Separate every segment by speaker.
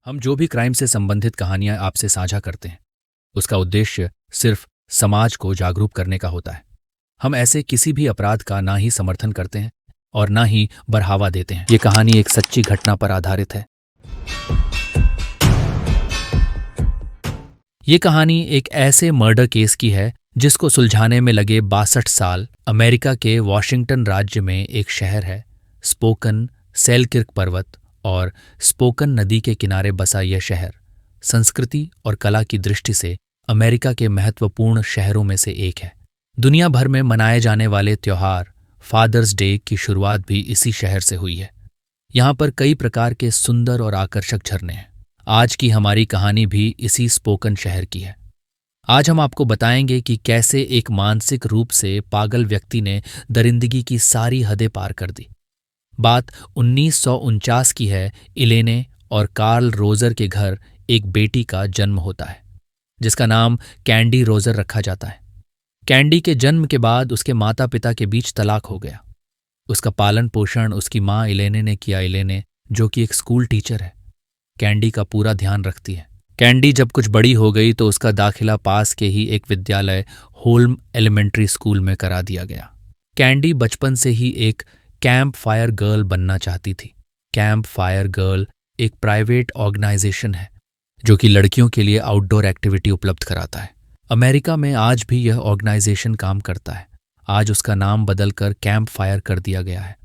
Speaker 1: हम जो भी क्राइम से संबंधित कहानियां आपसे साझा करते हैं उसका उद्देश्य सिर्फ समाज को जागरूक करने का होता है। हम ऐसे किसी भी अपराध का ना ही समर्थन करते हैं और ना ही बढ़ावा देते हैं। ये कहानी एक सच्ची घटना पर आधारित है। ये कहानी एक ऐसे मर्डर केस की है जिसको सुलझाने में लगे 62 साल। अमेरिका के वॉशिंगटन राज्य में एक शहर है स्पोकन, सेलकिर्क पर्वत और स्पोकन नदी के किनारे बसा यह शहर संस्कृति और कला की दृष्टि से अमेरिका के महत्वपूर्ण शहरों में से एक है। दुनिया भर में मनाए जाने वाले त्योहार फादर्स डे की शुरुआत भी इसी शहर से हुई है। यहाँ पर कई प्रकार के सुंदर और आकर्षक झरने हैं। आज की हमारी कहानी भी इसी स्पोकन शहर की है। आज हम आपको बताएंगे कि कैसे एक मानसिक रूप से पागल व्यक्ति ने दरिंदगी की सारी हदें पार कर दी। बात 1949 की है। इलेने और कार्ल रोजर के घर एक बेटी का जन्म होता है जिसका नाम कैंडी रोजर रखा जाता है। कैंडी के जन्म के बाद उसके माता पिता के बीच तलाक हो गया। उसका पालन पोषण उसकी माँ इलेने ने किया। इलेने जो कि एक स्कूल टीचर है, कैंडी का पूरा ध्यान रखती है। कैंडी जब कुछ बड़ी हो गई तो उसका दाखिला पास के ही एक विद्यालय होल्म एलिमेंट्री स्कूल में करा दिया गया। कैंडी बचपन से ही एक कैंप फायर गर्ल बनना चाहती थी। कैंप फायर गर्ल एक प्राइवेट ऑर्गेनाइजेशन है जो कि लड़कियों के लिए आउटडोर एक्टिविटी उपलब्ध कराता है। अमेरिका में आज भी यह ऑर्गेनाइजेशन काम करता है। आज उसका नाम बदलकर कैंप फायर कर दिया गया है।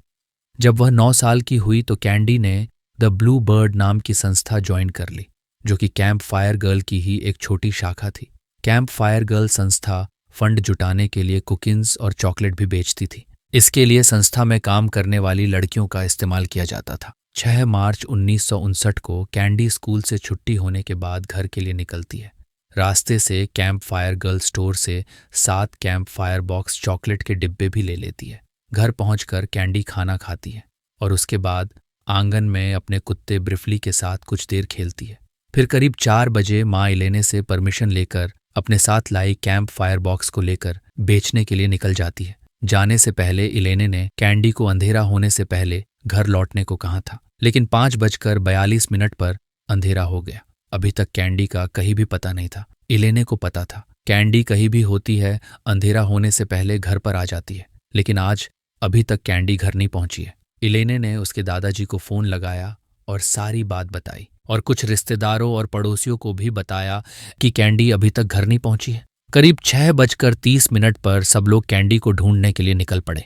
Speaker 1: जब वह 9 साल की हुई तो कैंडी ने द ब्लू बर्ड नाम की संस्था ज्वाइन कर ली जो कि कैंप फायर गर्ल की ही एक छोटी शाखा थी। कैंप फायर गर्ल संस्था फंड जुटाने के लिए कुकीज और चॉकलेट भी बेचती थी। इसके लिए संस्था में काम करने वाली लड़कियों का इस्तेमाल किया जाता था। 6 मार्च 1959 को कैंडी स्कूल से छुट्टी होने के बाद घर के लिए निकलती है। रास्ते से कैंप फायर गर्ल स्टोर से 7 कैंप फायर बॉक्स चॉकलेट के डिब्बे भी ले लेती है। घर पहुंचकर कैंडी खाना खाती है और उसके बाद आंगन में अपने कुत्ते ब्रिफली के साथ कुछ देर खेलती है। फिर करीब 4 बजे माँ इलेने से परमिशन लेकर अपने साथ लाई कैंप फायर बॉक्स को लेकर बेचने के लिए निकल जाती है। जाने से पहले इलेने ने कैंडी को अंधेरा होने से पहले घर लौटने को कहा था, लेकिन 5:42 पर अंधेरा हो गया। अभी तक कैंडी का कहीं भी पता नहीं था। इलेने को पता था कैंडी कहीं भी होती है अंधेरा होने से पहले घर पर आ जाती है, लेकिन आज अभी तक कैंडी घर नहीं पहुंची है। इलेने ने उसके दादाजी को फोन लगाया और सारी बात बताई और कुछ रिश्तेदारों और पड़ोसियों को भी बताया कि कैंडी अभी तक घर नहीं पहुंची है। करीब 6:30 पर सब लोग कैंडी को ढूंढने के लिए निकल पड़े।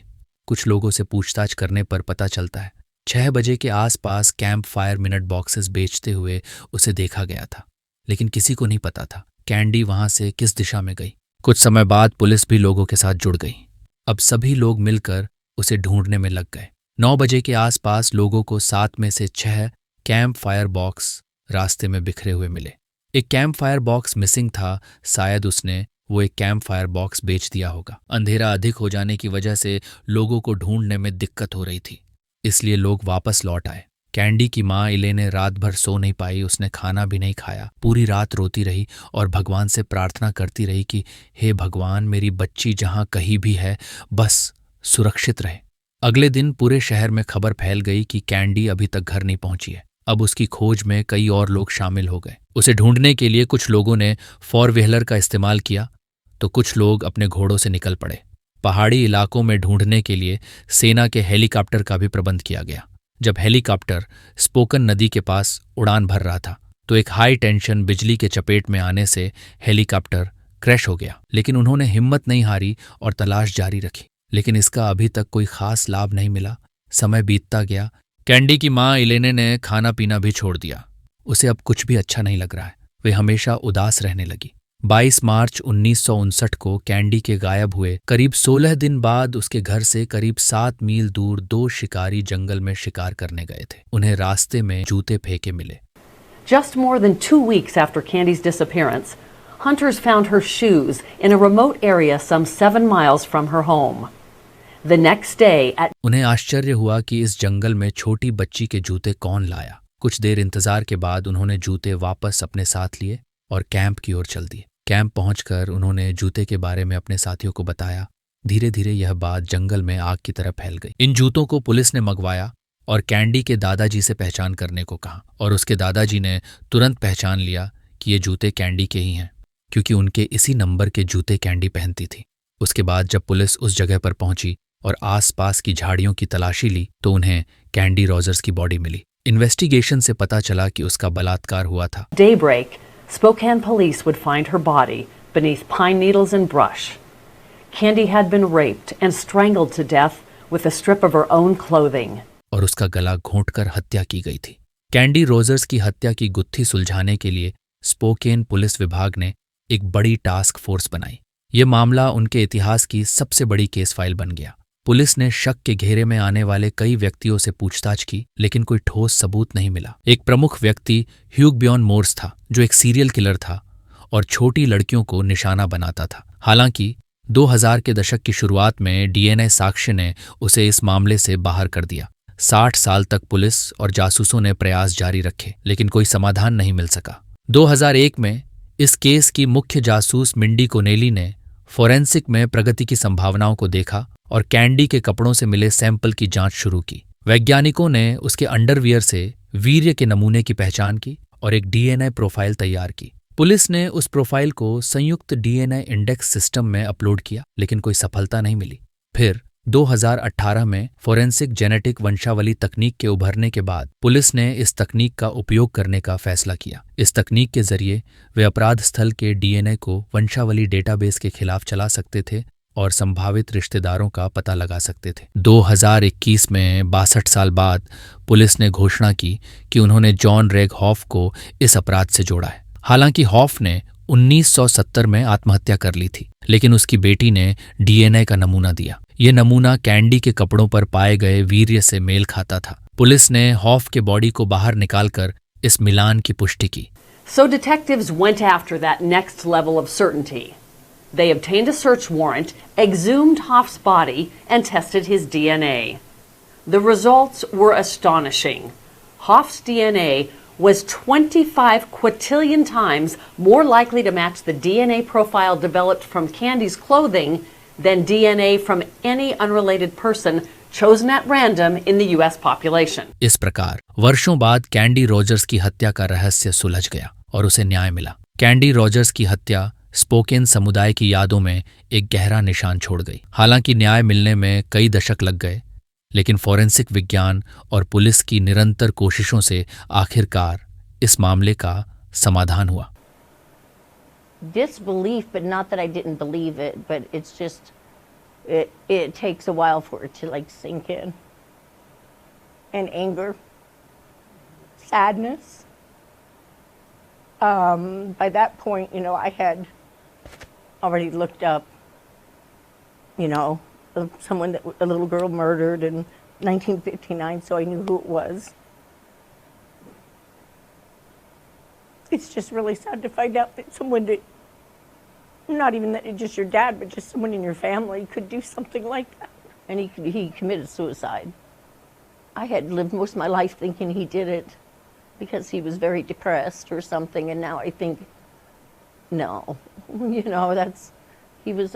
Speaker 1: कुछ लोगों से पूछताछ करने पर पता चलता है 6 बजे के आसपास कैंप फायर मिनट बॉक्सेस बेचते हुए उसे देखा गया था, लेकिन किसी को नहीं पता था कैंडी वहां से किस दिशा में गई। कुछ समय बाद पुलिस भी लोगों के साथ जुड़ गई। अब सभी लोग मिलकर उसे ढूंढने में लग गए। 9 बजे के आसपास लोगों को 7 में से 6 कैंप फायर बॉक्स रास्ते में बिखरे हुए मिले। एक कैंप फायर बॉक्स मिसिंग था। शायद उसने वो एक कैंप फायर बॉक्स बेच दिया होगा। अंधेरा अधिक हो जाने की वजह से लोगों को ढूंढने में दिक्कत हो रही थी, इसलिए लोग वापस लौट आए। कैंडी की माँ इलेने रात भर सो नहीं पाई। उसने खाना भी नहीं खाया। पूरी रात रोती रही और भगवान से प्रार्थना करती रही कि हे भगवान, मेरी बच्ची जहाँ कहीं भी है बस सुरक्षित रहे। अगले दिन पूरे शहर में खबर फैल गई कि कैंडी अभी तक घर नहीं पहुंची है। अब उसकी खोज में कई और लोग शामिल हो गए। उसे ढूंढने के लिए कुछ लोगों ने 4 व्हीलर का इस्तेमाल किया तो कुछ लोग अपने घोड़ों से निकल पड़े। पहाड़ी इलाकों में ढूंढने के लिए सेना के हेलीकॉप्टर का भी प्रबंध किया गया। जब हेलीकॉप्टर स्पोकन नदी के पास उड़ान भर रहा था तो एक हाई टेंशन बिजली के चपेट में आने से हेलीकॉप्टर क्रैश हो गया, लेकिन उन्होंने हिम्मत नहीं हारी और तलाश जारी रखी। लेकिन इसका अभी तक कोई खास लाभ नहीं मिला। समय बीतता गया। कैंडी की माँ इलेने ने खाना पीना भी छोड़ दिया। उसे अब कुछ भी अच्छा नहीं लग रहा है। वे हमेशा उदास रहने लगी। 22 मार्च 1959 को कैंडी के गायब हुए करीब 16 दिन बाद उसके घर से करीब 7 मील दूर 2 शिकारी जंगल में शिकार करने गए थे। उन्हें रास्ते में जूते फेंके मिले।
Speaker 2: Just more than 2 weeks after Candy's disappearance, hunters found her shoes in a remote area some 7 miles from her home. The next day at
Speaker 1: उन्हें आश्चर्य हुआ कि इस जंगल में छोटी बच्ची के जूते कौन लाया। कुछ देर इंतजार के बाद उन्होंने जूते वापस अपने साथ लिए और कैंप की ओर चल दिए। कैंप पहुंचकर उन्होंने जूते के बारे में अपने साथियों को बताया। धीरे धीरे यह बात जंगल में आग की तरह फैल गई। इन जूतों को पुलिस ने मंगवाया और कैंडी के दादाजी से पहचान करने को कहा और उसके दादाजी ने तुरंत पहचान लिया कि ये जूते कैंडी के ही हैं, क्योंकि उनके इसी नंबर के जूते कैंडी पहनती थी। उसके बाद जब पुलिस उस जगह पर पहुंची और आसपास की झाड़ियों की तलाशी ली तो उन्हें कैंडी रोजर्स की बॉडी मिली। इन्वेस्टिगेशन से पता चला कि उसका बलात्कार हुआ था।
Speaker 2: Daybreak, Spokane police would find her body beneath pine needles and brush. Candy had been raped and strangled to death with a strip of her own clothing.
Speaker 1: और उसका गला घोंटकर हत्या की गई थी। कैंडी रोजर्स की हत्या की गुत्थी सुलझाने के लिए स्पोकेन पुलिस विभाग ने एक बड़ी टास्क फोर्स बनाई। ये मामला उनके इतिहास की सबसे बड़ी केस फाइल बन गया। पुलिस ने शक के घेरे में आने वाले कई व्यक्तियों से पूछताछ की, लेकिन कोई ठोस सबूत नहीं मिला। एक प्रमुख व्यक्ति ह्यूग ब्यॉन मोर्स था, जो एक सीरियल किलर था और छोटी लड़कियों को निशाना बनाता था। हालांकि 2000 के दशक की शुरुआत में डीएनए साक्ष्य ने उसे इस मामले से बाहर कर दिया। 60 साल तक पुलिस और जासूसों ने प्रयास जारी रखे, लेकिन कोई समाधान नहीं मिल सका। 2001 में इस केस की मुख्य जासूस मिंडी कोनेली ने फोरेंसिक में प्रगति की संभावनाओं को देखा और कैंडी के कपड़ों से मिले सैंपल की जांच शुरू की। वैज्ञानिकों ने उसके अंडरवियर से वीर्य के नमूने की पहचान की और एक डीएनए प्रोफाइल तैयार की। पुलिस ने उस प्रोफाइल को संयुक्त डीएनए इंडेक्स सिस्टम में अपलोड किया, लेकिन कोई सफलता नहीं मिली। फिर 2018 में फोरेंसिक जेनेटिक वंशावली तकनीक के उभरने के बाद पुलिस ने इस तकनीक का उपयोग करने का फैसला किया। इस तकनीक के जरिए वे अपराध स्थल के डीएनए को वंशावली डेटाबेस के खिलाफ चला सकते थे और संभावित रिश्तेदारों का पता लगा सकते थे। 2021 में 62 साल बाद पुलिस ने घोषणा की कि उन्होंने जॉन रेग हॉफ को इस अपराध से जोड़ा है। हालांकि हॉफ ने 1970 में आत्महत्या कर ली थी, लेकिन उसकी बेटी ने डीएनए का नमूना दिया। ये नमूना कैंडी के कपड़ों पर पाए गए वीर्य से मेल खाता था। पुलिस ने हॉफ के बॉडी को बाहर निकालकर इस मिलान की पुष्टि की।
Speaker 2: So detectives went after that next level of certainty. They obtained a search warrant, exhumed Hoff's body, and tested his DNA. The results were astonishing. Hoff's DNA was 25 quintillion times more likely to match the DNA profile developed from Candy's clothing than DNA from any unrelated person chosen at random in the US population.
Speaker 1: इस प्रकार वर्षों बाद candy Rogers की हत्या का रहस्य सुलझ गया और उसे न्याय मिला। कैंडी रोजर्स की हत्या स्पोकेन समुदाय की यादों में एक गहरा निशान छोड़ गई। हालांकि न्याय मिलने में कई दशक लग गए, लेकिन फोरेंसिक विज्ञान और पुलिस की निरंतर कोशिशों से आखिरकार इस मामले का समाधान हुआ।
Speaker 3: Disbelief, but not that I didn't believe it, but it's just it takes a while for it to like sink in. And anger, sadness. By that point, I had already looked up, someone that a little girl murdered in 1959, so I knew who it was. It's just really sad to find out that someone that, not even that it's just your dad, but just someone in your family could do something like that. And he committed suicide. I had lived most of my life thinking he did it because he was very depressed or something, and now I think, no, he was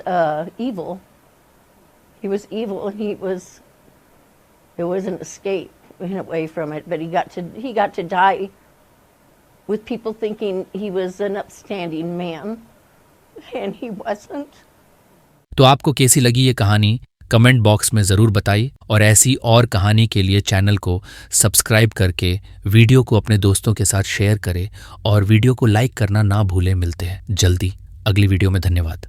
Speaker 3: evil. He was evil, and there was an escape in a way from it, but he got to die with people thinking he was an upstanding man, and he wasn't.
Speaker 1: तो आपको कैसी लगी ये कहानी comment box में ज़रूर बताइए और ऐसी और कहानी के लिए चैनल को सब्सक्राइब करके वीडियो को अपने दोस्तों के साथ शेयर करें और वीडियो को लाइक करना ना भूलें। मिलते हैं जल्दी अगली वीडियो में। धन्यवाद।